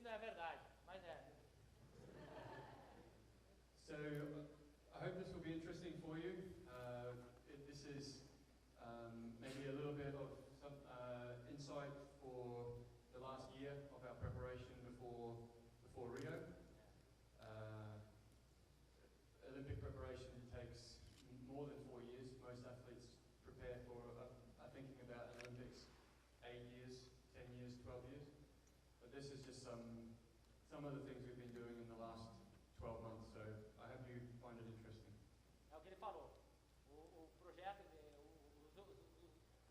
não é verdade, mas é. So I hope this will be interesting for you. This is maybe a little bit of some insight for the last year of our preparation before Rio. Olympic preparation takes more than 4 years. Most athletes prepare for, are thinking about an Olympics 8 years, 10 years, 12 years. But this is just some of the things we've been doing in the last 12 months, so I hope you find it interesting. É o que ele falou. O projeto,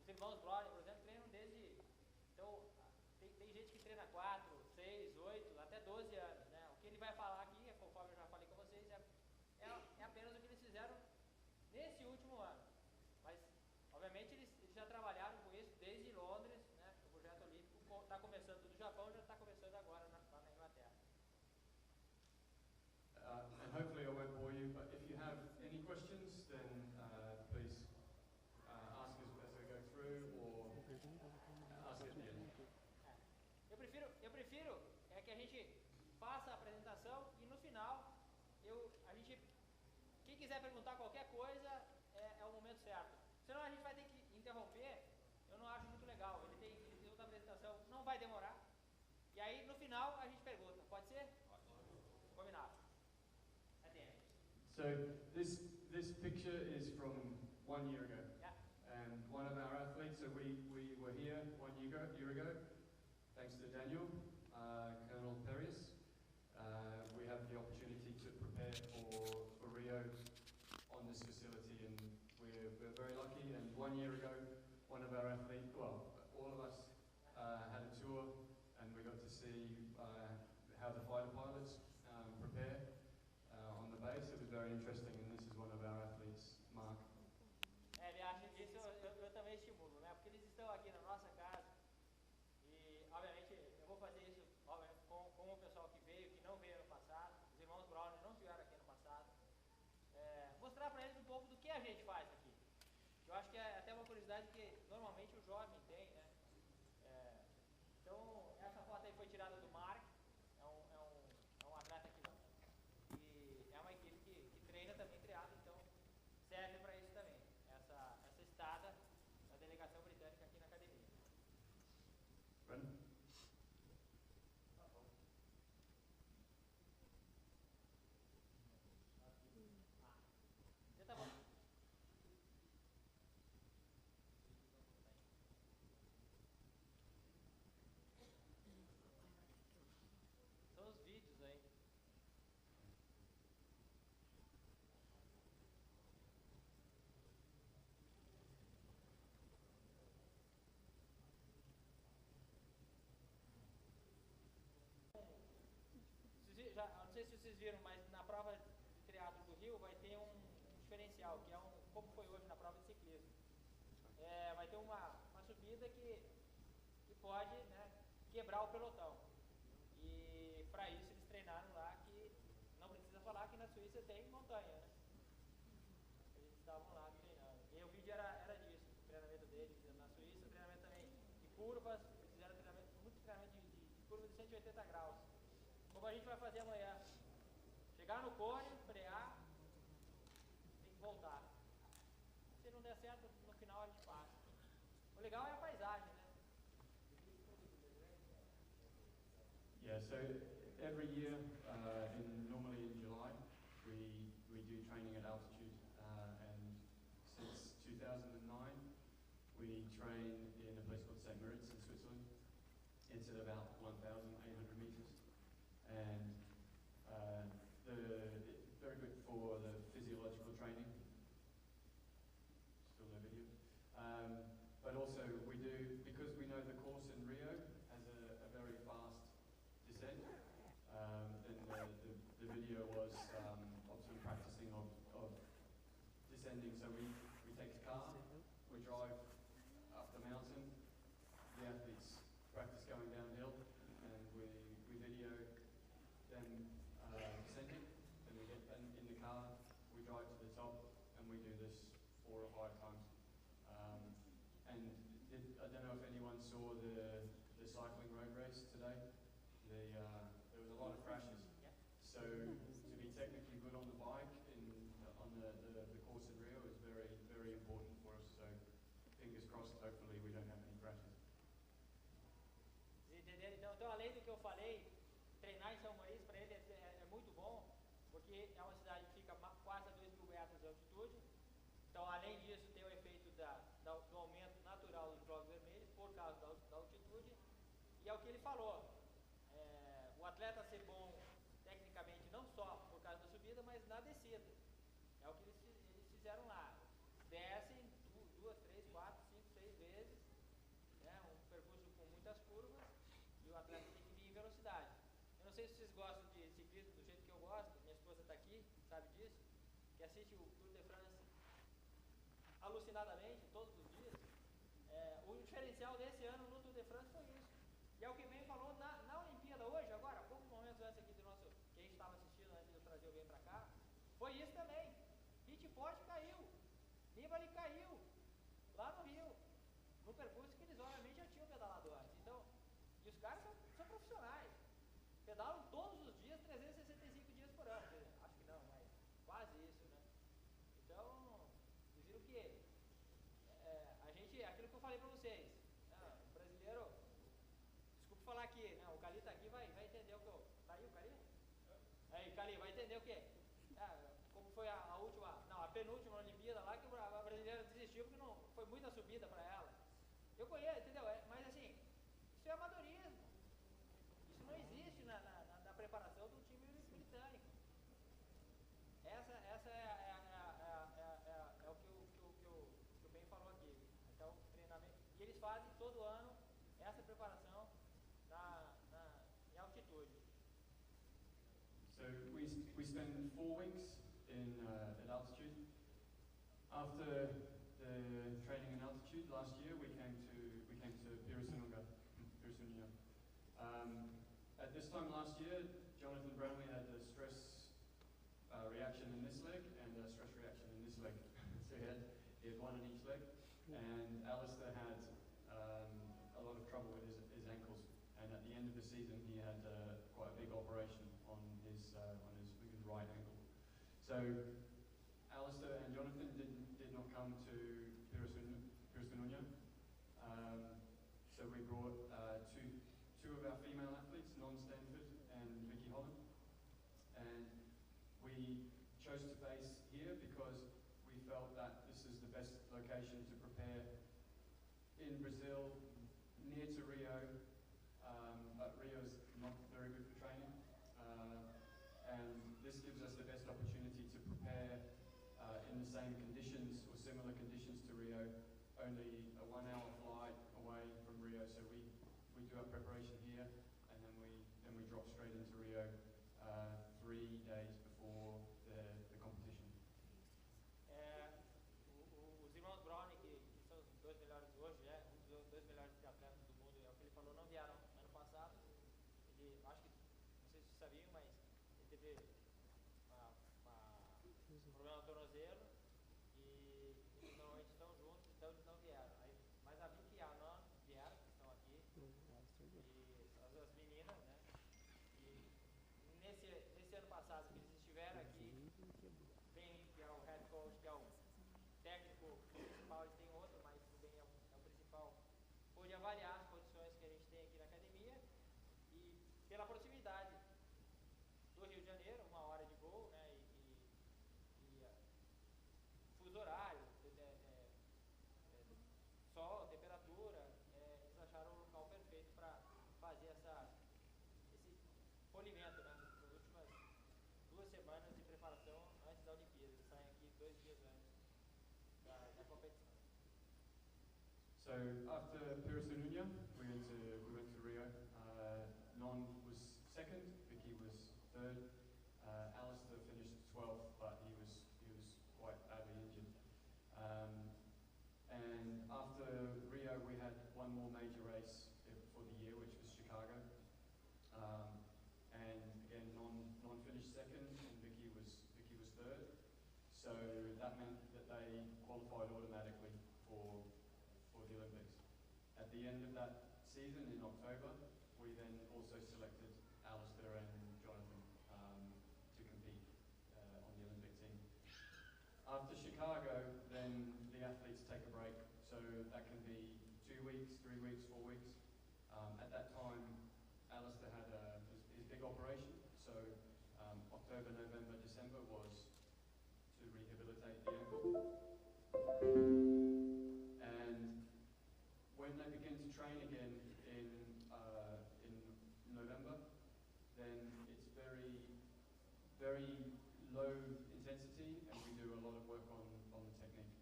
os irmãos Browning, por exemplo, treinam desde... Então, tem gente que treina 4, 6, 8, até 12 anos, né? O que ele vai falar aqui, conforme eu já falei com vocês, é apenas o que eles fizeram nesse último ano. Mas, obviamente, eles já trabalharam com isso desde Londres, né? O projeto olímpico está começando do Japão, já está começando agora lá na Inglaterra. And hopefully I won't bore you, but if you have any questions, then please ask us as we go through, or ask at the end. Eu prefiro que a gente faça a apresentação e no final, quem quiser perguntar qualquer coisa, é o momento certo. Senão a gente vai ter que interromper, eu não acho muito legal. Ele tem outra apresentação, não vai demorar. E aí no final a gente pergunta, pode ser? Combinado. At the end. So this picture is from 1 year ago. Yeah. And one of our athletes, so we were here 1 year ago, thanks to Daniel, Colonel Perius. We have the opportunity to prepare for Rio on this facility, and we're very lucky. And 1 year ago, one of our athletes, well, all of us had a tour, and we got to see how the fighter pilots prepare on the base. It was very interesting, and this is one of our athletes, Mark. Ele acha que isso eu também estimulo, né? Porque eles estão aqui na nossa casa e, obviamente, eu vou fazer isso com o pessoal que veio, que não veio ano passado. Os irmãos Browning não estiveram aqui ano passado. Mostrar para eles um pouco do que a gente faz aqui. Eu acho que é até uma curiosidade que normalmente o jovem tem, né? Então, essa foto aí foi tirada do Mark, é um atleta aqui, e é uma equipe que treina também triatlo, então serve para isso também, essa estada da delegação britânica aqui na academia. Brandon? Já tá bom. São os vídeos aí. Não sei se vocês viram, mas na prova de triatlo do Rio vai ter um diferencial, que é como foi hoje na prova de ciclismo. Vai ter uma subida que pode, né, quebrar o pelotão. E para isso eles treinaram lá, que não precisa falar que na Suíça tem montanha, né? Eles estavam lá treinando. E o vídeo era disso, o treinamento deles na Suíça, o treinamento também de curvas, eles fizeram muito treinamento de curva de 180 graus. Como a gente vai fazer amanhã. Chegar no cone, frear, tem que voltar. Se não der certo, no final a gente passa. O legal é a paisagem, né? Yeah, so every year, normally in July, we do training at altitude, and since 2009, we train in a place called St. Moritz in Switzerland. It's at about 1,800 meters, and very good for the physiological training. Still no video. But also we do, because we know the course in Rio has a very fast descent, then the video was of some practicing of descending. So we take a car, we drive up the mountain, the athletes practice going downhill, and we video them descending. Then we get in the car, we drive to the top, and we do this 4 or 5 times. I don't know if anyone saw the cycling road race today. So to be technically good on the bike on the course in Rio is very, very important for us. So fingers crossed, hopefully we don't have any crashes. Entenderam? Então, além do que eu falei, treinar em São Maurício para ele é muito bom, porque é uma cidade que fica quase a 2.000 metros de altitude. Então, além disso, tem o efeito do aumento natural dos blocos vermelhos por causa da altitude. E é o que ele falou, o atleta ser bom tecnicamente não só por causa da subida, mas na descida. É o que eles fizeram lá. Descem 2, 3, 4, 5, 6 vezes, né, um percurso com muitas curvas, e o atleta tem que vir em velocidade. Eu não sei se vocês gostam de ciclismo do jeito que eu gosto, minha esposa está aqui, sabe disso, que assiste o Tour de France alucinadamente todos os dias. O diferencial desse ano no Tour de France foi isso. E é o que bem falou na Olimpíada hoje, agora, há poucos momentos antes aqui do nosso, que a gente estava assistindo antes de eu trazer alguém para cá, foi isso também. Pitport caiu, Nibali caiu, lá no Rio, no percurso que eles obviamente já tinham pedalado antes. Então, e os caras são profissionais, pedalam todos os dias, 365 dias por ano. Acho que não, mas quase isso, né? Então, vocês viram que a gente, aquilo que eu falei para vocês, o brasileiro, desculpa falar aqui, né, o Cali tá aqui, vai entender o que eu... Tá aí o Cali? Aí, Cali, vai entender o quê? Como foi a última, não, a penúltima Olimpíada lá, que a brasileira desistiu porque não foi muita subida para ela. Eu conheço, entendeu? Mas assim, isso é amadorismo. Isso não existe na preparação do time britânico. Essa é o que o Ben falou aqui. Então, treinamento. E eles fazem todo ano essa preparação em altitude. So we spend 4 weeks at altitude. After the training in altitude last year, we came to Pirassununga. At this time last year, Jonathan Brownlee had a stress reaction in this leg and a stress reaction in this leg. So he had one in each leg, and Alistair had a lot of trouble with his ankles. And at the end of the season, he had quite a big operation on his right ankle. So Alistair and Jonathan did not come to Pirassununga. So we brought two of our female athletes, Non Stanford and Vicky Holland, and we chose to base here because we felt that this is the best location to prepare in Brazil, near to Rio, but Rio's not very good for training, and this gives us the best opportunity to prepare in the same conditions or similar conditions to Rio, only a 1-hour flight away from Rio. So we do our preparation here, and then we drop straight into Rio 3 days before the competition. Os irmãos Brown, que são os dois melhores hoje, um dos dois melhores atletas do mundo, é o que ele falou, não vieram ano passado. Ele, acho que, não sei se vocês sabiam, mas ele teve um problema no tornozelo, e eles normalmente estão juntos, então eles não vieram. Mas a Vicky e a Nan vieram, que estão aqui, e as meninas, né? E nesse ano passado que eles estiveram aqui, Ben, que é o head coach, que é o técnico principal, eles têm outro, mas o Ben é o principal, pôde avaliar as condições que a gente tem aqui na academia, e pela proximidade do Rio de Janeiro, 1 hora de voo, né, e fuso horário, sol, temperatura, eles acharam o local perfeito para fazer esse polimento, né, nas últimas 2 semanas de preparação antes da Olimpíada. Eles saem aqui 2 dias antes da competição. So after Pirassununga, we went to Rio. Non was second, Vicky was third. Alistair finished 12th, but he was quite badly injured. And after Rio, we had one more major race for the year, which was Chicago. And again, Non finished second, and Vicky was third. So that meant that they qualified automatically for the Olympics. At the end of that season in October, we then also selected Alistair and Jonathan then the athletes take a break. So that can be 2 weeks, 3 weeks, 4 weeks. At that time, Alistair had his big operation. So October, November, December was to rehabilitate the ankle. And when they begin to train again in November, then it's very, very low intensity, and we do a lot of work on the technique.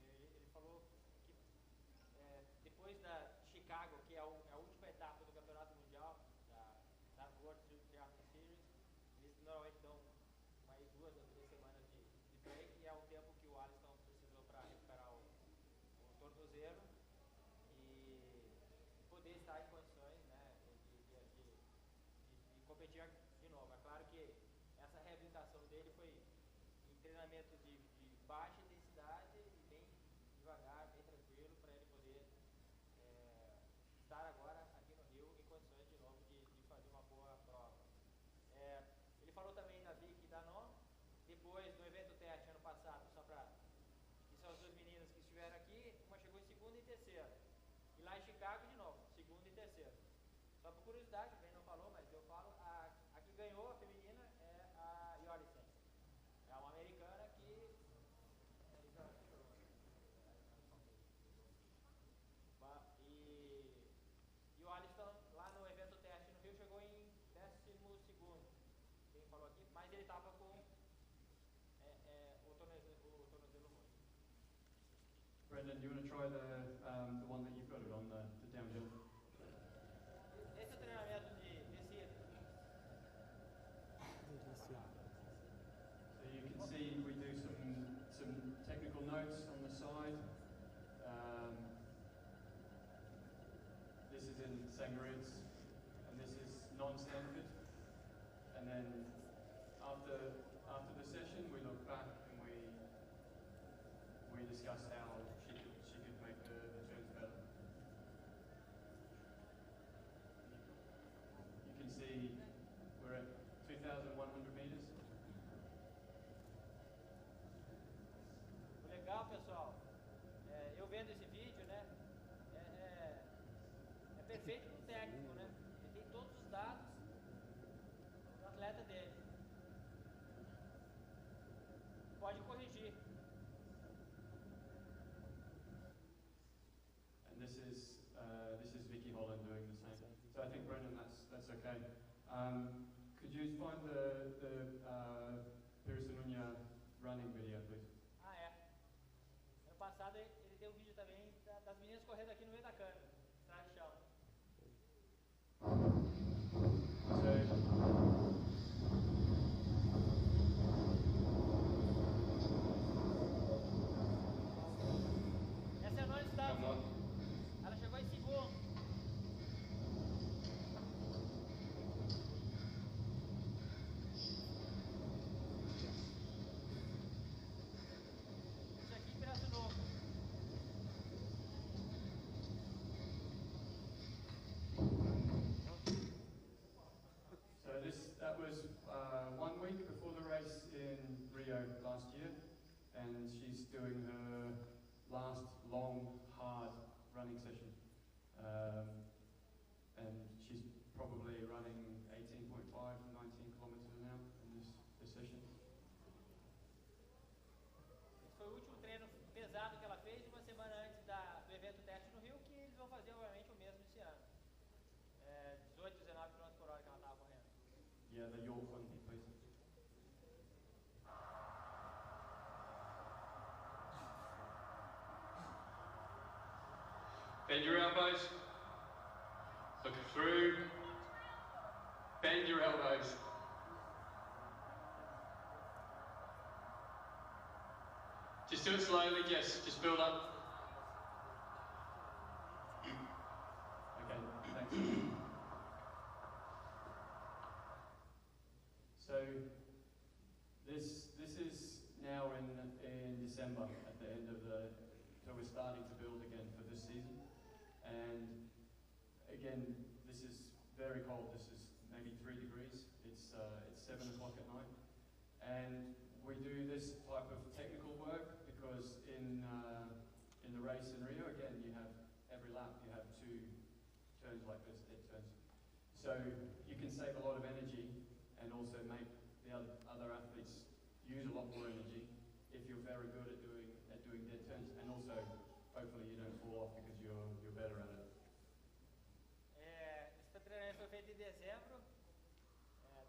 Ele falou que depois da Chicago, que é a última etapa do Campeonato Mundial, da World Triathlon Series, eles normalmente dão mais 2 ou 3 semanas de break, e é o tempo que o Alisson precisou para recuperar o tornozelo e poder estar em condições, né, de competir de novo. É claro que essa reabilitação dele foi em treinamento de baixa intensidade e bem devagar, bem tranquilo, para ele poder estar agora aqui no Rio em condições de novo de fazer uma boa prova. Ele falou também da Vicky e da Nó, depois do evento teste ano passado, só para... que são as 2 meninas que estiveram aqui, uma chegou em segunda e terceira. E lá em Chicago, de novo, segunda e terceira. Só por curiosidade, ele não falou, mas eu falo, a que ganhou a feminina é a Yolisen. É uma americana que... E o Alisson, lá no evento teste no Rio, chegou em 12º. Quem falou aqui? Mas ele estava com o tornozelo ruim. Brendan, do you want to try the one that you've got it on, the downhill? Esse é o treinamento de descida. So you can see we do some technical notes on the side. This is in Sangaritz, and this is non-Stanford. And then after the session, we look back and we discuss how she could make the turns better. You can see we're at 2,100 meters. Legal, pessoal. Eu vendo esse vídeo, né? É perfeito pro técnico, né? Ele tem todos os dados do atleta dele. Pode corrigir. And this is Vicky Holland doing the same. So I think Brendan, that's okay. Could you find the Pirisununya running video, please? Ano passado ele deu um vídeo também das meninas correndo aqui no meio da câmera, estrada de chão. Essa é a non-stop. Ela chegou em segundo. Isso aqui em Braço Novo. So that was 1 week before the race in Rio last year, and she's doing her last long, hard running session. And she's probably running 18.5, 19 kilometers an hour in this session. Esse foi o último treino pesado que ela fez, uma semana antes do evento teste no Rio, que eles vão fazer obviamente o mesmo esse ano. 18, 19 km por hora que ela estava correndo. Yeah, the York one, please. Bend your elbows. Look through. Bend your elbows. Just do it slowly, Jess. Just build up. Okay, thanks. So this is now in December at the end of so we're starting to build again for this season. And again, this is very cold. This is maybe 3 degrees. It's 7 o'clock at night. And we do this type of technical turns like this, dead turns. So you can save a lot of energy and also make the other athletes use a lot more energy if you're very good at doing dead turns, and also hopefully you don't fall off because you're better at it. Esse treinamento foi feito em dezembro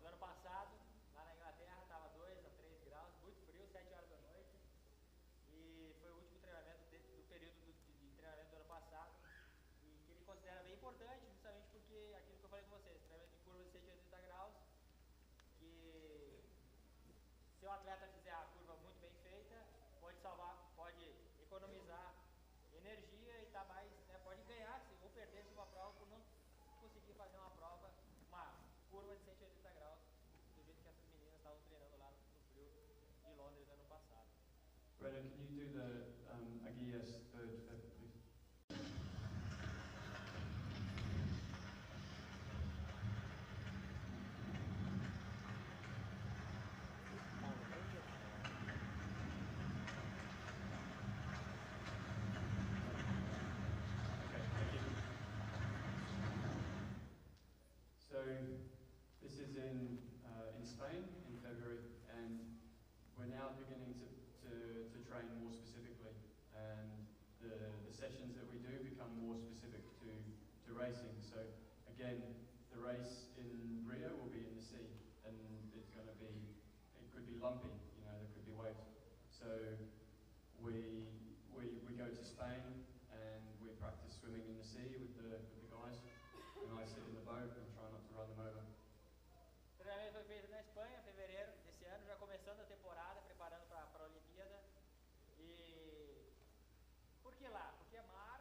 do ano passado, lá na Inglaterra, estava 2 a 3 graus, muito frio, 7 horas da noite, e foi o último treinamento do período de treinamento do ano passado, e que ele considera bem importante, justamente porque aquilo que eu falei com vocês, treinamento de curva de 180 graus, que se o atleta fizer a curva muito bem feita, pode economizar energia e tá mais, né, pode ganhar ou perder uma prova por não conseguir fazer uma curva de 180 graus, do jeito que essas meninas estavam treinando lá no frio de Londres ano passado. Brennan, can you do the Aguillas third step, please? So this is in Spain in February, and we're now beginning to train more specifically, and the sessions that we do become more specific to racing. So again, the race in Rio will be in the sea, and it's going to be, it could be lumpy, you know, there could be waves. So we go to Spain and we practice swimming in the sea with the guys, and I sit in the boat and try not to run them over. O treinamento foi feito na Espanha, em fevereiro desse ano, já começando a temporada, preparando para a Olimpíada. E por que lá? Porque é mar,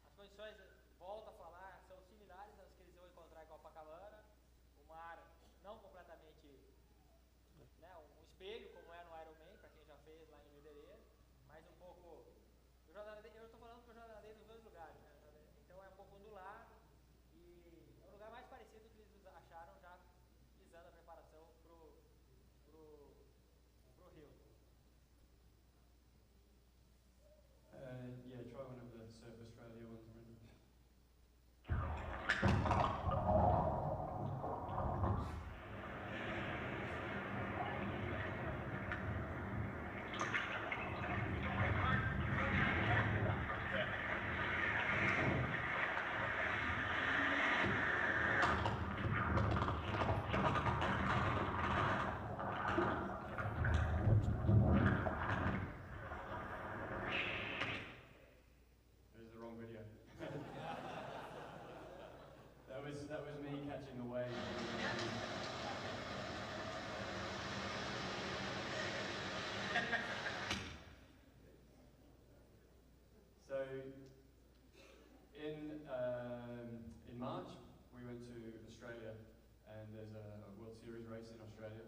as condições, volto a falar, são similares às que eles vão encontrar em Copacabana. O mar não completamente, né, um espelho, como é no Ironman, para quem já fez lá em Lidereiro, mas um pouco. Eu estou falando que eu já nadei nos dois lugares, né? Então é um pouco ondulado e é o lugar mais parecido que eles acharam já visando a preparação pro Rio. Yeah, try one of the Surf Australia ones, Brendan. There's the wrong video. That was me catching a wave. So in March we went to Australia, and there's a World Series race in Australia.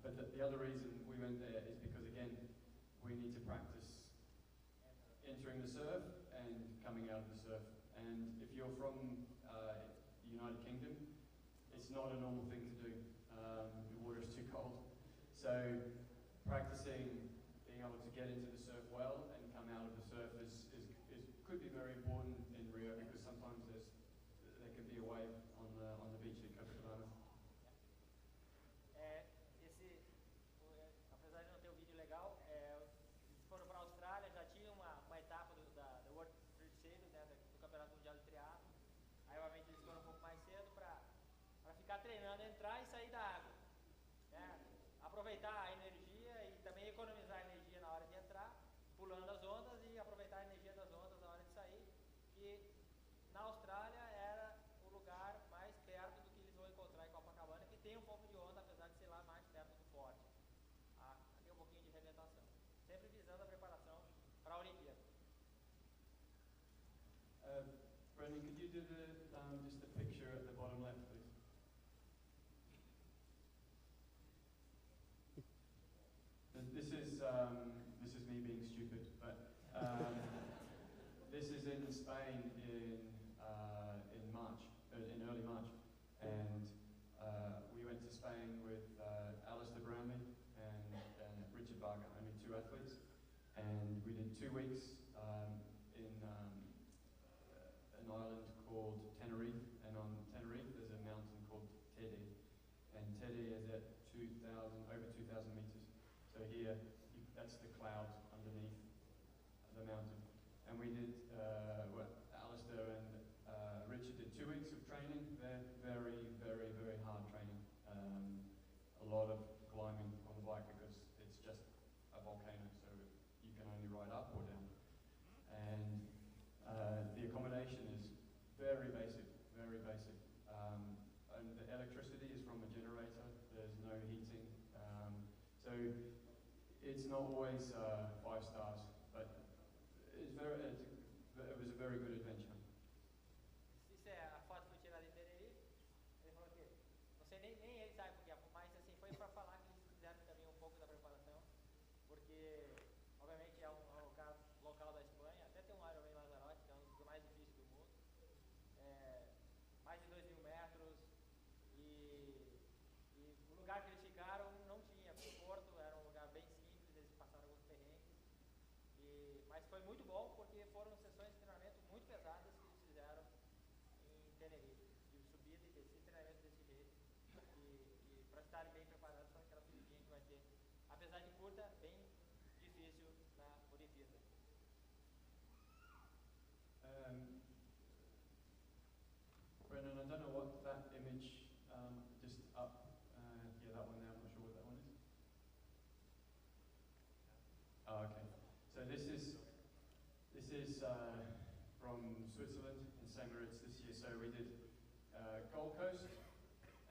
But the other reason we went there is because, again, we need to practice entering the surf and coming out of the surf. And if you're from the United Kingdom, it's not a normal thing to do. The water is too cold. So practicing being able to get into the surf well and come out of the surf could be very important in Rio, because sometimes there can be a wave on the beach at Copacabana. Apesar de não ter um vídeo legal, eles foram para a Austrália, já tinha uma etapa da World Series, né, do Campeonato Mundial de Triatlo. Aí, obviamente, eles foram um pouco mais cedo para ficar treinando, entrar e sair da água, né? Aproveitar a energia e também economizar energia na hora de entrar, pulando as ondas, e aproveitar a energia das ondas na hora de sair, que na Austrália era o lugar mais perto do que eles vão encontrar em Copacabana, que tem um pouco de onda, apesar de ser lá mais perto do forte. Tem um pouquinho de arrebentação, sempre visando a preparação para a Olimpíada. Brendan, could you do just the picture at the bottom left, please? This is me being stupid, but this is in Spain in March, in early March, and we went to Spain with Alistair Brownlee and Richard Barker, only two athletes, and we did 2 weeks in an island called called Tenerife, and on Tenerife there's a mountain called Tede, and Tede is at over 2,000 meters. So here, that's the clouds underneath the mountain. And we did, Alistair and Richard did 2 weeks of training there, very, very, very hard training. A lot of climbing on the bike because it's just a volcano, so you can only ride up or down. And the accommodation is very basic, very basic. And the electricity is from a generator, there's no heating. So it's not always 5 stars, but it was a very good adventure. Isso é a foto que foi tirada em Tenerife. Ele falou que, não sei nem ele sabe porque, mas assim, foi para falar que eles fizeram também um pouco da preparação, porque obviamente é um local da Espanha, até tem um Ironman Lanzarote, que é um dos mais difíceis do mundo, mais de 2.000 metros, e o lugar que eles ficaram não tinha conforto, era um lugar bem simples, eles passaram alguns perrengues, mas foi muito bom porque foram sessões de treinamento muito pesadas que eles fizeram em Tenerife, de subida e descida, treinamento desse jeito, e para estarem bem preparados para aquela subidinha que vai ter, apesar de curta, bem difícil na Olimpíada. Brendan, I don't know what that image just up, yeah, that one there, I'm not sure what that one is. Oh, okay. So this is from Switzerland in St. Moritz this year. So we did Gold Coast,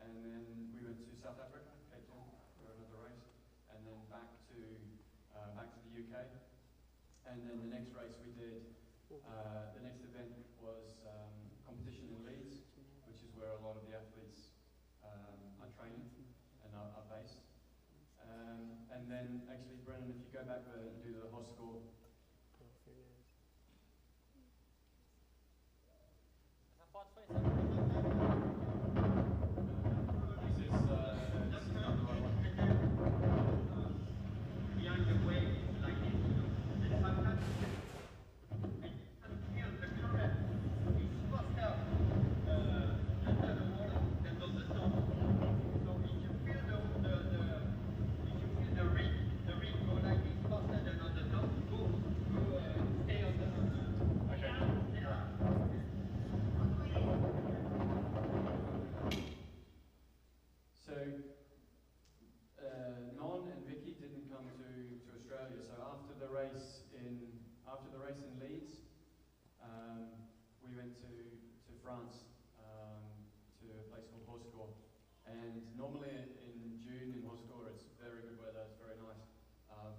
and then we went to South Africa, Cape Town, for another race, and then back to the UK. And then the next race we did, the next event was competition in Leeds, which is where a lot of the athletes are training and are based. And then actually, Brennan, if you go back there and do the horse score. Essa foto foi assim. This is not the right one. Behind the wave like this, and sometimes and feel the current is faster under the water than on the top. So if you feel the ring go like this faster than on the top, go stay on the Okay. So Non and Vicky didn't come to Australia. So after the race in Leeds, we went to France to a place called Horsescore. And normally in June in Horsescore it's very good weather, it's very nice.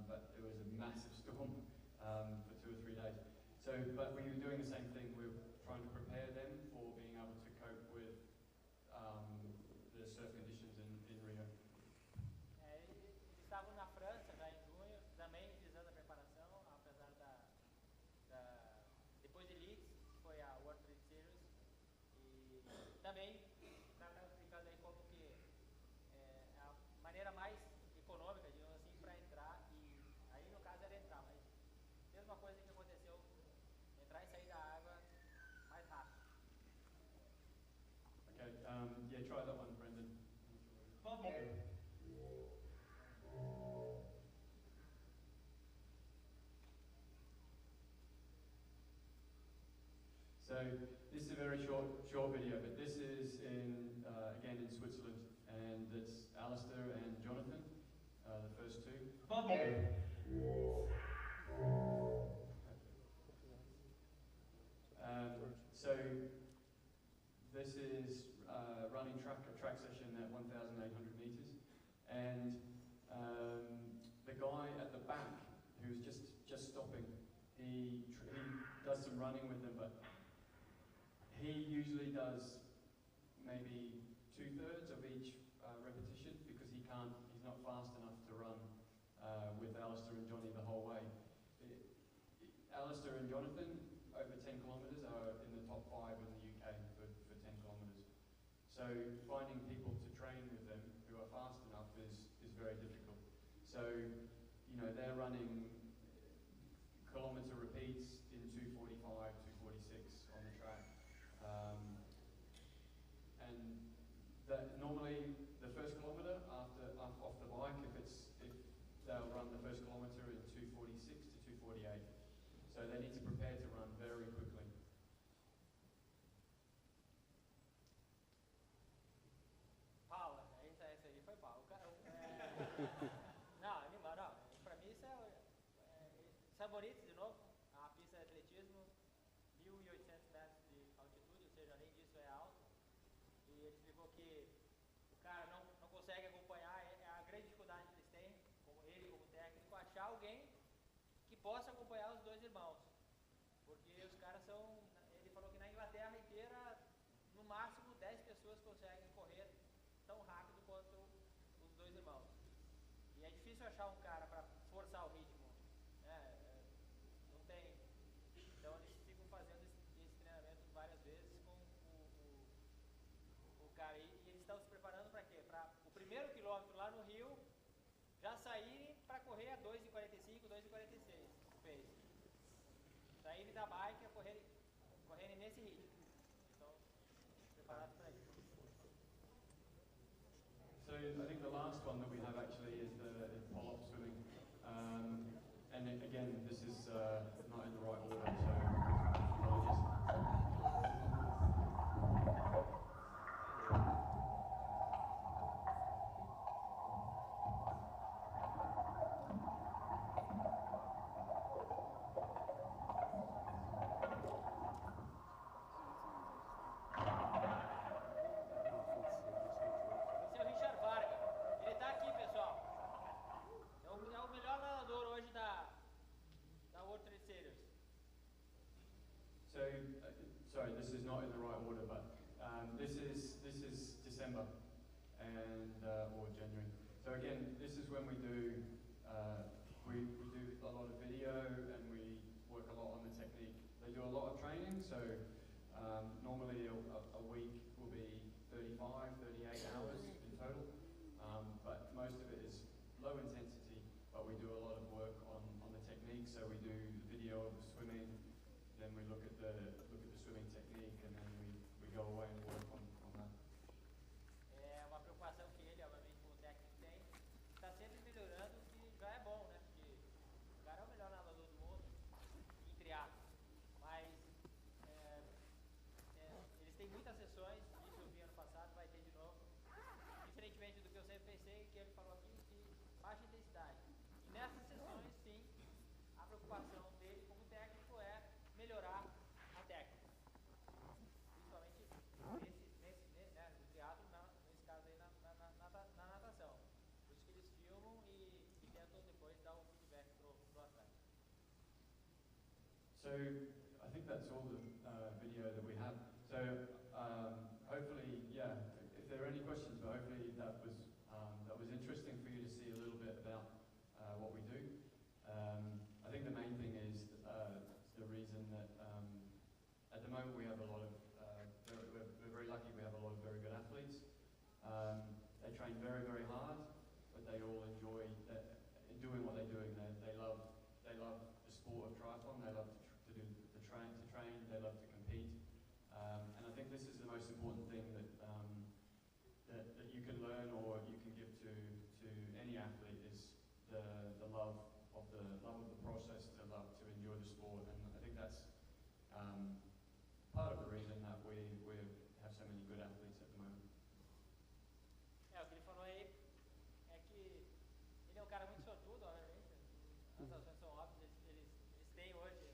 But it was a massive storm for 2 or 3 days. So, but we were doing the same thing. We were trying to prepare them for being able to cope with the surf conditions in Rio. Eles estavam na França já em junho, também visando a preparação, apesar depois de Leeds, que foi a World Trade Series, e também estava explicando aí como que é a maneira mais econômica, digamos assim, para entrar, e aí no caso era entrar, mas mesma coisa que aconteceu, entrar e sair da água mais rápido. Okay, yeah, try that one, Brendan. So this is a very short video, but this is again in Switzerland, and it's Alistair and Jonathan, the first two. So this is running a track session at 1,800 meters, and the guy at the back who's just stopping, he does some running with them, but he usually does maybe 2/3 of each repetition because he's not fast enough to run with Alistair and Johnny the whole way. Alistair and Jonathan, over 10 kilometres, are in the top 5 in the UK for 10 kilometres. So finding people to train with them who are fast enough is very difficult. So, you know, they're running kilometre repeats in 2:45, 2:46 on the track. 2:48. So they need to prepare to run very quickly. Paula, isso aí foi Paula. Não, animal, não. Pra mim isso São Bonito, de novo, a pista de atletismo, 1.800 metros de altitude, ou seja, além disso é alto. E ele explicou que o cara não consegue acompanhar, é a grande dificuldade que eles têm, como ele como técnico, achar alguém que possa acompanhar os dois irmãos. Porque os caras são, ele falou que na Inglaterra inteira, no máximo 10 pessoas conseguem correr tão rápido quanto os dois irmãos. E é difícil achar um cara para forçar o ritmo, né? Não tem. Então eles ficam fazendo esse treinamento várias vezes com o cara. E eles estão se preparando para quê? Para o primeiro quilômetro lá no Rio já saírem para correr a 2:45, 2:46 fez. Saírem da bike a correrem nesse ritmo. Então, preparados para isso. So I think the last one that we have actually is the pull-up swimming. And again, this is not in the right order, so apologies. Esse é o Richard Varga. Ele está aqui, pessoal. É o melhor nadador hoje da World Trade Series. So, sorry, this is not in the right order, but this is December and or January. So again, this is when we do we do a lot of video and we work a lot on the technique. They do a lot of training, so normally a week will be 35, 38 hours in total, but most of it is low intensity, but we do a lot of work on the technique. So we do video of swimming, then we look at the swimming technique, and then we go away and work on that. É uma preocupação que ele, obviamente, como técnico tem, está sempre melhorando, o que já é bom, né? Porque o cara é o melhor nadador do mundo, entre aspas. Mas eles têm muitas sessões, isso eu vi ano passado, vai ter de novo. Diferentemente do que eu sempre pensei, que ele falou aqui, de baixa intensidade. E nessas sessões, sim, a preocupação dele como técnico é melhorar a técnica. Principalmente né, no triatlo, nesse caso aí na natação. Por isso que eles filmam e tentam depois dar um feedback pro atleta. So I think that's all the video that we have. So hopefully, yeah, if there are any questions, but hopefully that was interesting for you to see a little bit about what we do. I think the main thing is the reason that at the moment we have a lot of we're very lucky we have a lot of very good athletes. They train very, very hard, but they all enjoy doing what they're doing. They love the sport of triathlon. They love to train. They love to compete. And I think this is the most important thing that you can learn or you can give to any athlete is the love of the process, the love to enjoy the sport. And I think that's part of the reason that we have so many good athletes at the moment. O que ele falou aí é que ele é um cara muito sortudo, obviamente. As razões são óbvias, eles têm hoje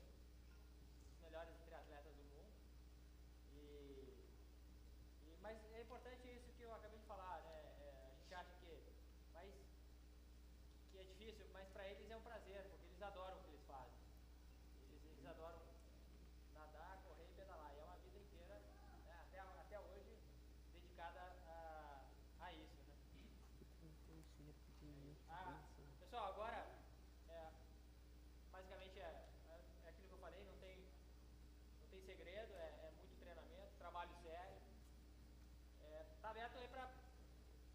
os melhores triatletas do mundo. Mas é importante isso que eu acabei de falar, né? A gente acha que é difícil, mas para eles é um prazer, porque eles adoram o que eles fazem. Eles adoram nadar, correr e pedalar. E é uma vida inteira, né, até hoje, dedicada a isso, né? Pessoal, agora, basicamente é aquilo que eu falei, não tem segredo, é muito treinamento, trabalho sério. Tá aberto aí para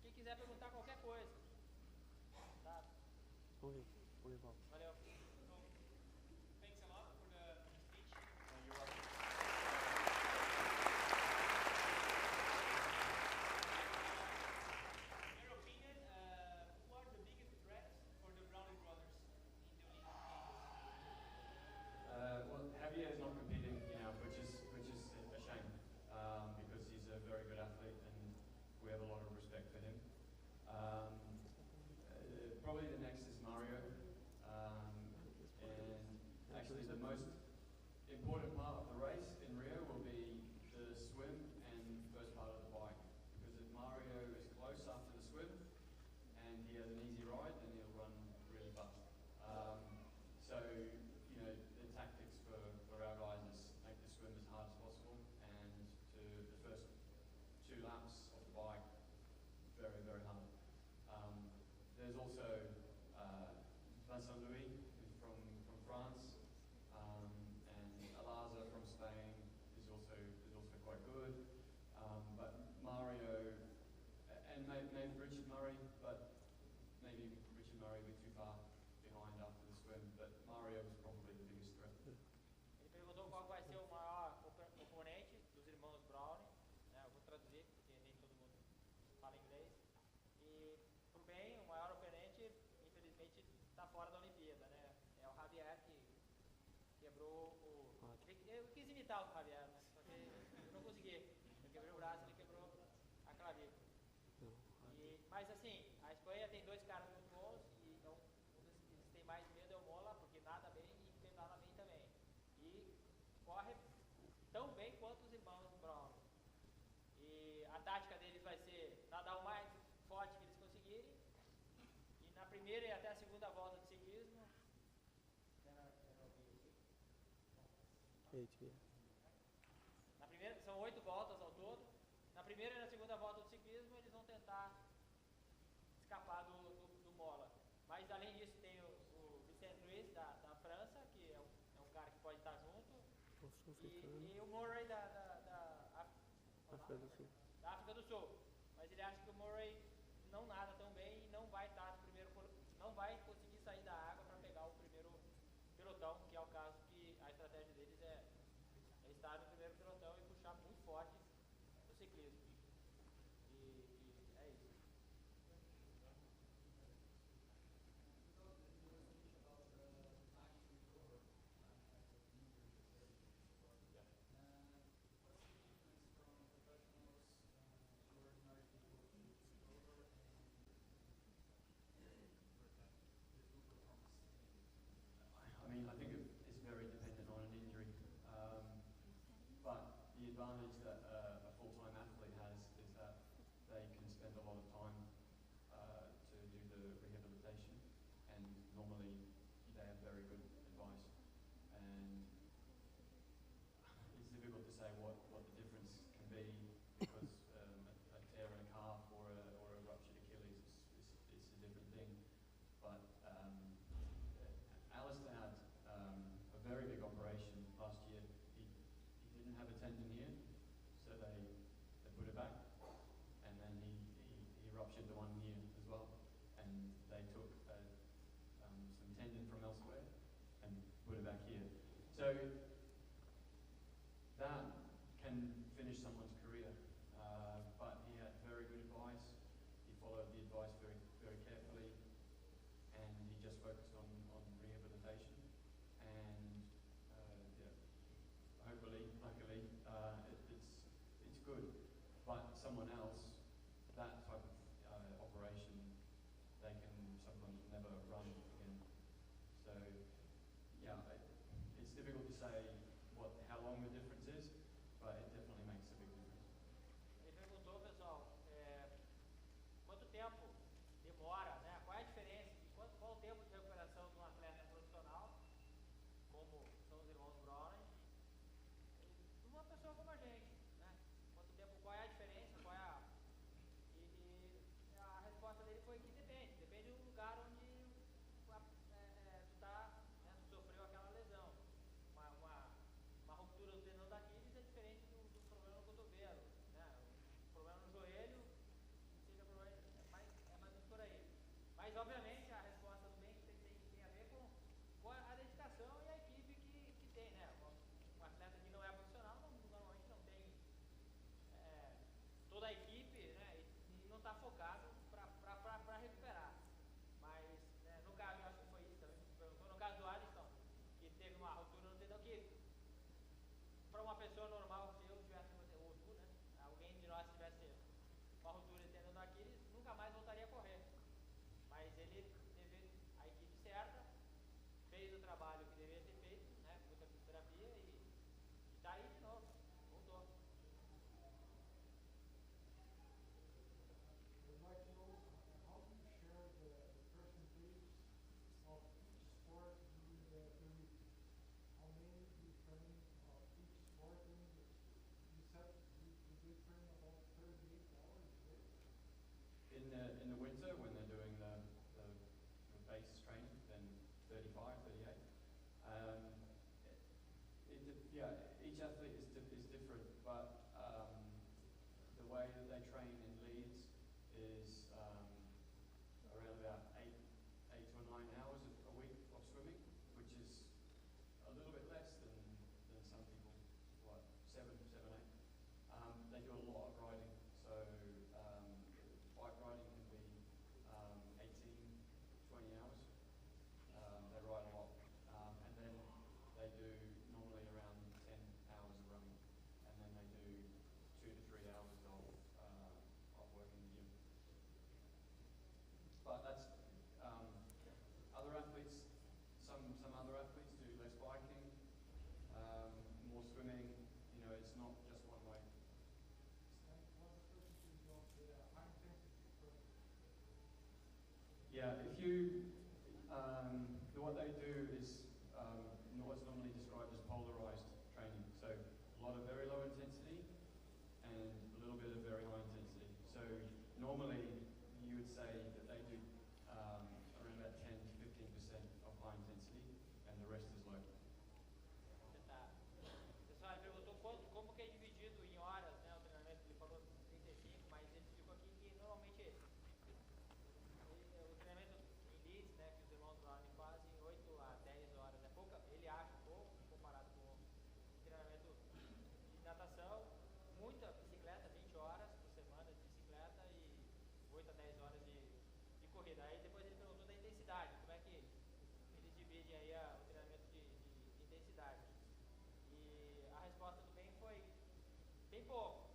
quem quiser perguntar qualquer coisa. Tá? Valeu. Valeu. Thanks a lot for the speech. You're welcome. In your opinion, who are the biggest threats for the Browning brothers in the Olympic Games? Vincent Louis, who's from France, and Alaza from Spain is also quite good. But Mario and maybe Richard Murray, but maybe Richard Murray was too far behind after the swim. But Mario was probably the biggest threat. Ele perguntou qual vai ser o maior oponente dos irmãos Brown, né? Eu vou traduzir porque nem todo mundo fala inglês. E pro bem, o maior oponente, infelizmente, está fora da Olimpíada, né? É o Javier que quebrou o. Eu quis imitar o Javier, né? Só que eu não consegui. Eu quebrei o braço, ele quebrou a clavícula. Mas assim, a Espanha tem dois caras muito bons e então um dos que eles têm mais medo é o Mola, porque nada bem e pedala bem também. E corre tão bem quanto os irmãos Brown. E a tática deles vai ser nadar o mais forte que eles conseguirem. E na primeira e até a segunda volta de ciclismo. Na primeira, são 8 voltas ao todo. Na primeira e na segunda volta do ciclismo eles vão tentar escapar do Mola. Mas além disso tem o Vicente Luiz da França, que é um cara que pode estar junto. E o Murray da África do Sul. Mas ele acha que o Murray não nada tão bem e não vai estar no primeiro, não vai conseguir sair da água para pegar o primeiro pelotão, que é o caso que a estratégia deles é estar no primeiro pelotão e puxar muito forte no ciclismo. E é isso. I mean, I think it's very dependent on an injury. But the advantage that a full-time athlete has is that they can spend a lot of time to do the rehabilitation, and normally they have very good advice. And it's difficult to say what the difference can be because a tear in a calf or a ruptured Achilles is a different thing. But Alistair had a very big operation last year. He didn't have a tendon here, so they put it back, and then he ruptured the one here as well, and they took some tendon from elsewhere and put it back here. So that can finish someone's career, but he had very good advice. He followed the advice very, very carefully, and he just focused on rehabilitation. And yeah, hopefully, luckily, it's good. But someone else, that type of operation, they can sometimes never run again. So yeah, it's difficult to say each athlete is different, but the way that they train in Leeds is around about 8 or 9 hours a week of swimming, which is a little bit less than some people, what, 7, 8. They do a lot of riding, so bike riding can be 18, 20 hours. They ride a lot, and then they do normally around 10 hours of running, and then they do 2 to 3 hours of work in the gym. But that's other athletes. Some other athletes do less biking, more swimming. You know, it's not just one way. Yeah, if you what they do is what's normally described as polarized training. So a lot of very low intensity and a little bit of very high intensity. So normally you would say that they do around about 10 to 15% of high intensity and the rest is low. Tá. Pessoal, ele perguntou como que é dividido em horas, né, o treinamento. Ele falou 35, mas ele explicou aqui que normalmente o treinamento em Leeds, né, que os irmãos lá fazem 8 a 10 horas. É pouca, ele acha pouco comparado com o treinamento de natação. Muita bicicleta, 20 horas por semana de bicicleta e 8 a 10 horas de corrida. Aí depois ele perguntou da intensidade, como é que eles dividem aí o treinamento de intensidade. E a resposta do bem foi bem pouco.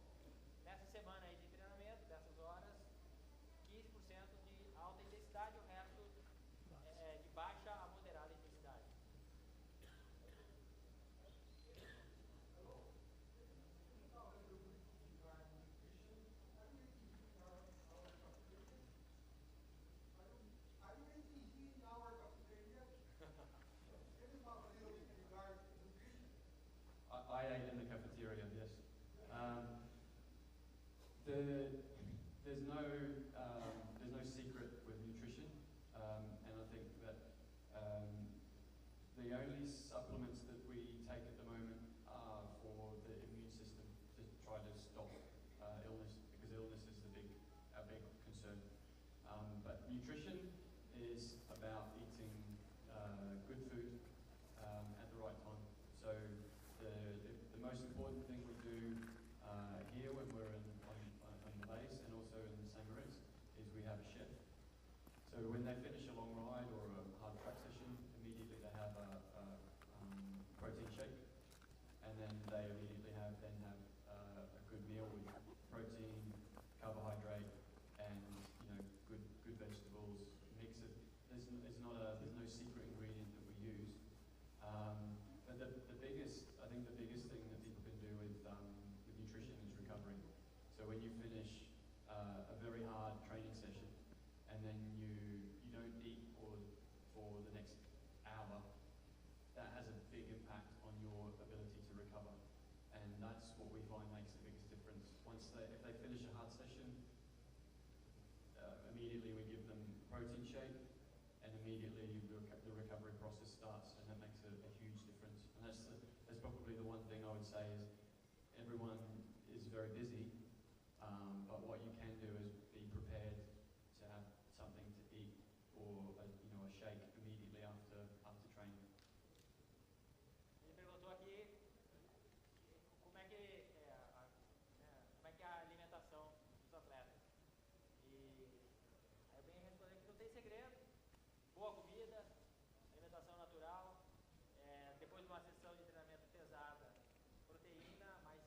Nessa semana aí de treinamento, dessas horas, 15% de alta intensidade, o resto de baixa a moderada intensidade. I ate in the cafeteria, yes. There's no secret with nutrition, and I think that the only supplements that we take at the moment are for the immune system to try to stop illness, because illness is a big concern. But nutrition is about eating good food at the right time. So the most important thing we do here when we're on the base and also in the St. Moritz is we have a chef. So when they finish a long ride or a hard track session, immediately they have a protein shake, and then they immediately have a good meal with protein, carbohydrate, and good vegetables. Mix it. There's no secret ingredient that we use. But I think the biggest thing that people can do with nutrition is recovery. So when you finish a very hard training session and then you don't eat for the next hour, that has a big impact on your ability to recover. And that's what we find makes the biggest difference. If they finish a hard session, immediately we give them protein shake, and immediately the recovery process starts, and that makes a huge difference. And that's probably the one thing I would say is everyone is very busy, but what you can do is be prepared to have something to eat or a shake immediately after training. Ele perguntou aqui como é que é a alimentação dos atletas. E aí eu venho responder que não tem segredo. Boa comida, alimentação natural, depois de uma sessão de treinamento pesada, proteína, mas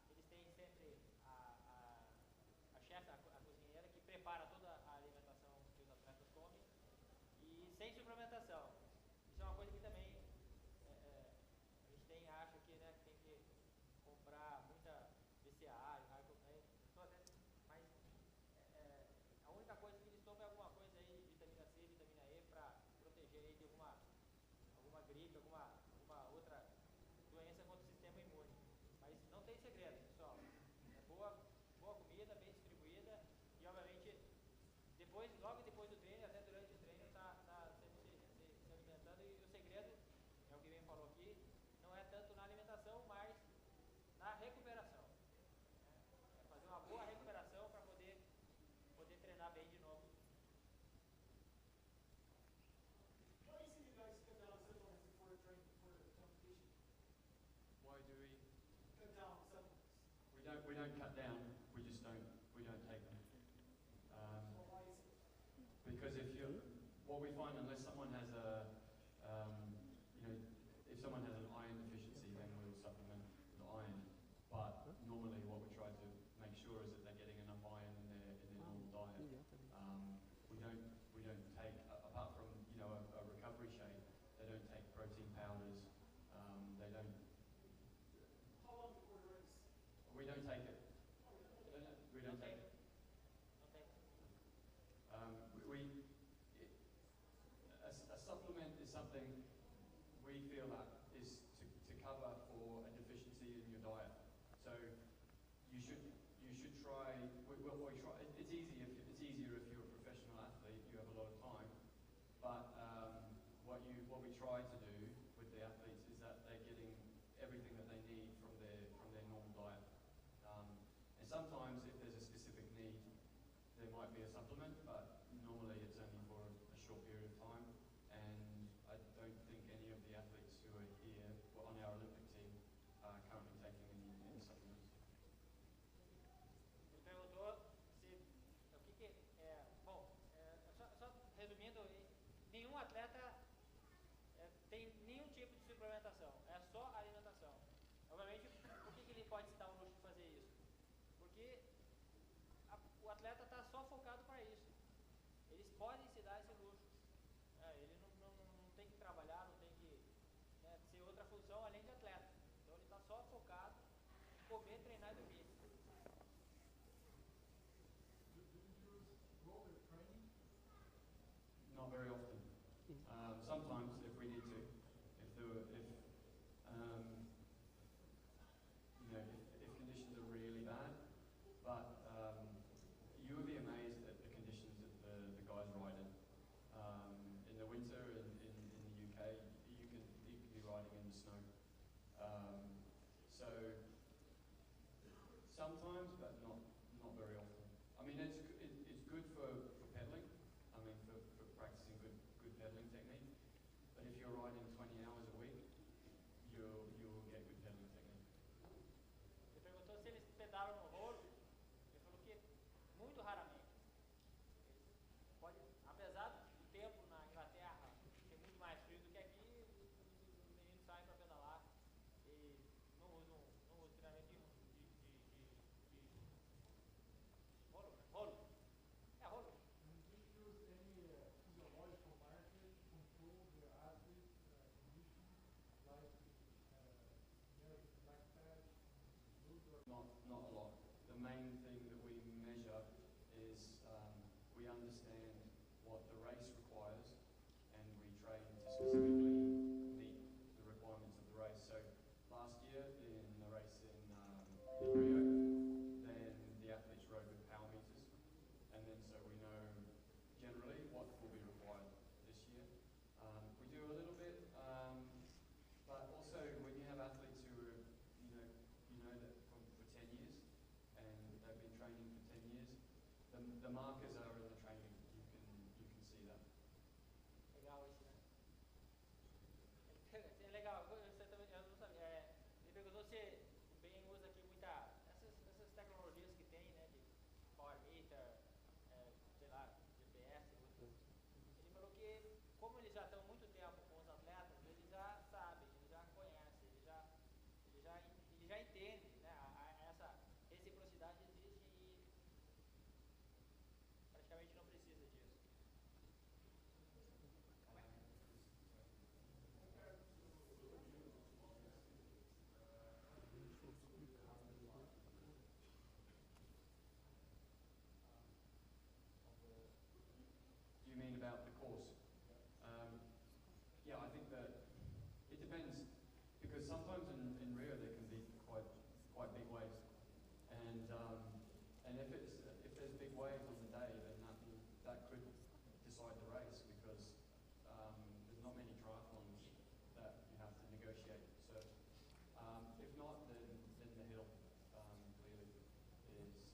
eles têm sempre a chefe, a cozinheira, que prepara toda a alimentação que os atletas comem, e sem suplementação. Isso é uma coisa que também a gente acha que, né, que tem que comprar muita BCA, mas a única coisa que eles tomam é alguma coisa aí de vitamina C, vitamina E, para proteger aí de alguma gripe, alguma outra doença contra o sistema imune. Mas não tem segredo, pessoal. É boa comida, bem distribuída, e obviamente logo depois do treino, até durante o treino, tá sendo do we? Cut down supplements. We don't cut down. We just don't take them. Well, why is it? Because what we find, unless someone has if someone has an iron deficiency, then we'll supplement with iron. But normally, what we try to make sure is that they're getting enough iron in their normal diet. We don't take, apart from a recovery shake, they don't take protein powders. They don't. How long before the race? We don't take it. We don't take it. Okay. A supplement is something we feel that is to cover for a deficiency in your diet. So you should try. We try. It's easier if you're a professional athlete. You have a lot of time. But what we try to do with the athletes is that they're getting everything that they need from their normal diet. And sometimes, if there's a specific need, there might be a supplement, but normally it's only for a short period of time. And I don't think any of the athletes who are here on our Olympic team are currently taking any supplements. Ele perguntou se o que bom, só resumindo, nenhum atleta tem nenhum tipo de suplementação, é só alimentação. Obviamente, por que ele pode se dar o luxo de fazer isso? Porque o atleta está só focado para isso. Eles podem se dar esse luxo. Ele não tem que trabalhar, não tem que ser outra função além de atleta. Então ele está só focado em comer, treinar e dormir. Not very often. Sometimes, if we need to, if conditions are really bad, but you would be amazed at the conditions that the guys ride in. In the winter in the UK, you can be riding in the snow. So sometimes, but not very often. I mean, it's good for pedaling. I mean, for practicing good pedaling technique. But if you're riding 20 hours a week, you'll get good pedaling technique. Ele perguntou se eles pedalam no rolo. Ele falou que muito raramente. Apesar do tempo na Inglaterra ser muito mais frio do que aqui, os meninos saem para pedalar e não usam treinamento de rolo, né? Rolo. É rolo. Do you use any physiological markers to control the athlete's condition, like lactate, Not a lot. The main thing that we measure is we understand what the race requires, and we train to specifically meet the requirements of the race. So last year in the race in Rio, then the athletes rode with power meters, and then so we know generally what will be required this year. We do a little bit, but also when you have athletes who are, you know that for 10 years, and they've been training for 10 years, the markers are in the training. You can see that. Legal isso, né? É legal, você também, eu não sabia. Ele perguntou se o Ben usa aqui essas tecnologias que tem, né? De power meter, sei lá, GPS, outras. Ele falou que, como eles já estão muito tempo com os atletas, eles já sabem, eles já conhecem, eles já entendem, né? Essa reciprocidade existe e praticamente não precisa disso. You mean about the course? Yeah, I think that it depends, because sometimes in Rio there can be quite big waves, and if there's big waves on the day, then that could decide the race, because there's not many triathlons that you have to negotiate. So if not, then the hill clearly is.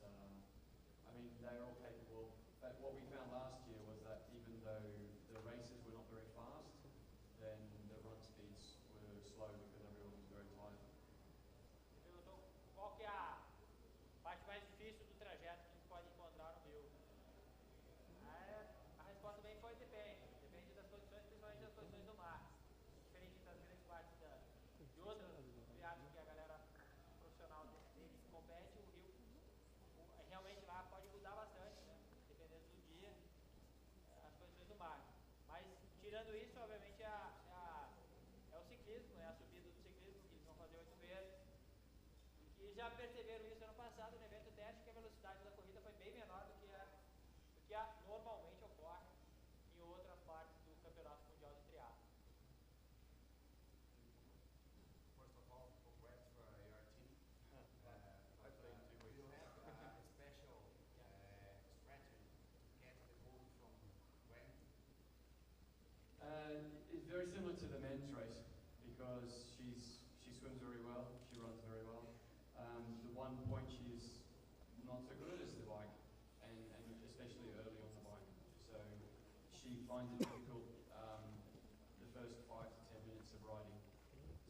I mean, they're all capable. But what we found last year was that even though the races were not very fast, then the run speeds were slow because everyone was very tired. E já perceberam isso ano passado no evento teste, que a velocidade da corrida foi bem menor do que a normalmente ocorre em outras partes do Campeonato Mundial de Triatlo. First of all, congrats for your team. Hopefully in 2 Do you weeks. have a special strategy to get the goal from when? It's very similar to the men's race because she swims very well, she runs very well. The one point she's not so good is the bike, and especially early on the bike. So she finds it difficult the first 5 to 10 minutes of riding.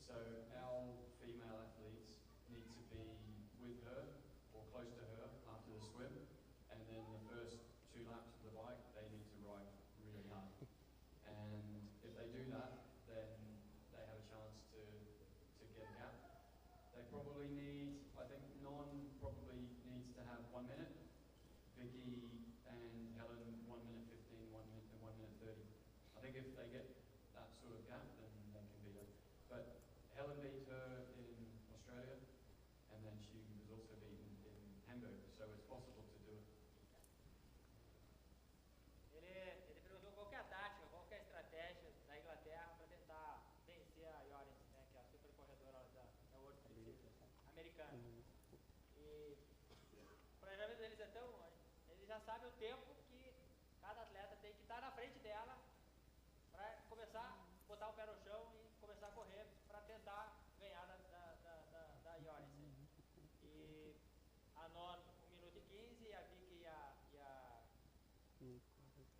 So our female athletes need to be with her or close to her after the swim, and then the first 2 laps of the bike they need to ride really hard. And if they do that, then they have a chance to get a gap. They probably need, I think Non probably needs to have 1 minute. Vicky and Helen 1 minute 15, 1 minute and 1 minute 30. I think if they get that sort of gap, then they can beat her. But Helen beat her in Australia, and then she was also beaten in Hamburg, so it's possible to do it. Ele perguntou qual que é a tática, qual que é a estratégia da Inglaterra para tentar vencer a Yorens, né, que é a super corredora da World Series americana. E o planejamento deles é tão... Eles já sabem o tempo que cada atleta tem que estar na frente dela para começar a botar o pé no chão e começar a correr para tentar ganhar da Yorens. E a Non 1 minuto e 15, a Vicky e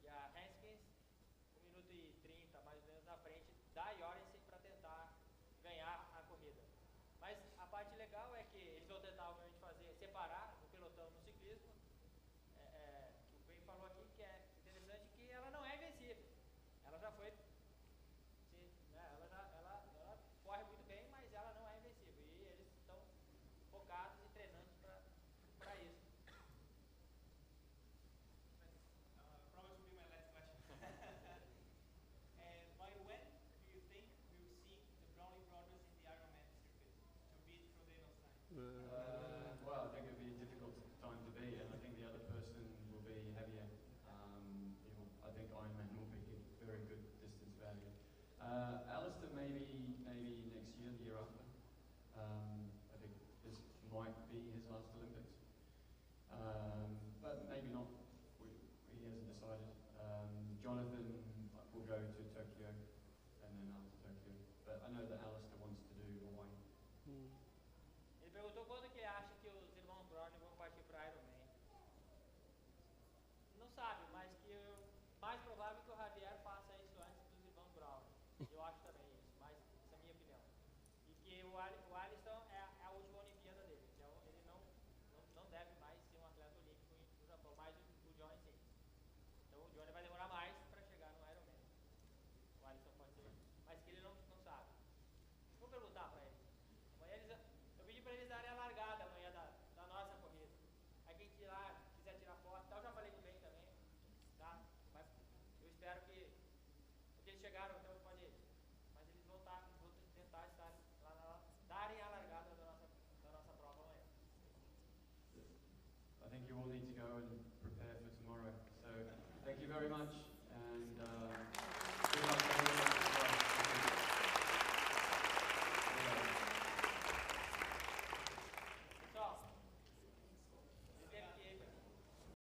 a Haskins 1 minuto e 30 mais ou menos na frente da Yorens para tentar ganhar a corrida. Mas a parte legal é que eles vão tentar obviamente separar o pelotão no ciclismo. O Ben falou aqui que é interessante que ela não é invencível. Ela já foi, ela corre muito bem, mas ela não é invencível. E eles estão focados e treinando para isso. Probably should be my last question. By when do you think we will see the Brownie brothers in the Ironman circuit to beat Frodeno's time? Well, I think it'd be a difficult time to beat, and I think the other person will be heavier. I think Ironman will be a very good distance value. Alistair maybe next year, the year after. I think this might be his last Olympics, but maybe not. He hasn't decided. Jonathan will go to Tokyo, and then after Tokyo. But I know that Alistair wants to do Hawaii. Ele perguntou quando que ele acha que os irmãos Brownie vão partir para Ironman. Não sabe, mas que mais provável que o Javier faça isso antes dos irmãos Brownie. Eu acho também isso, mas essa é a minha opinião. E que o Alisson é a última Olimpíada dele. Então ele não deve mais ser um atleta olímpico no Japão, mais o Johnny sim. Então o Johnny vai demorar mais para chegar no Ironman. O Alisson pode ser, mas que ele não sabe. Vou perguntar para ele. Amanhã eu pedi para eles darem a largada amanhã da nossa corrida. Aí quem quiser tirar foto, então eu já falei com o Ben também, tá? Mas eu espero que, porque eles chegaram, então pode ir. Mas eles vão tentar estar lá, darem a largada da nossa prova amanhã. I think you all need to go and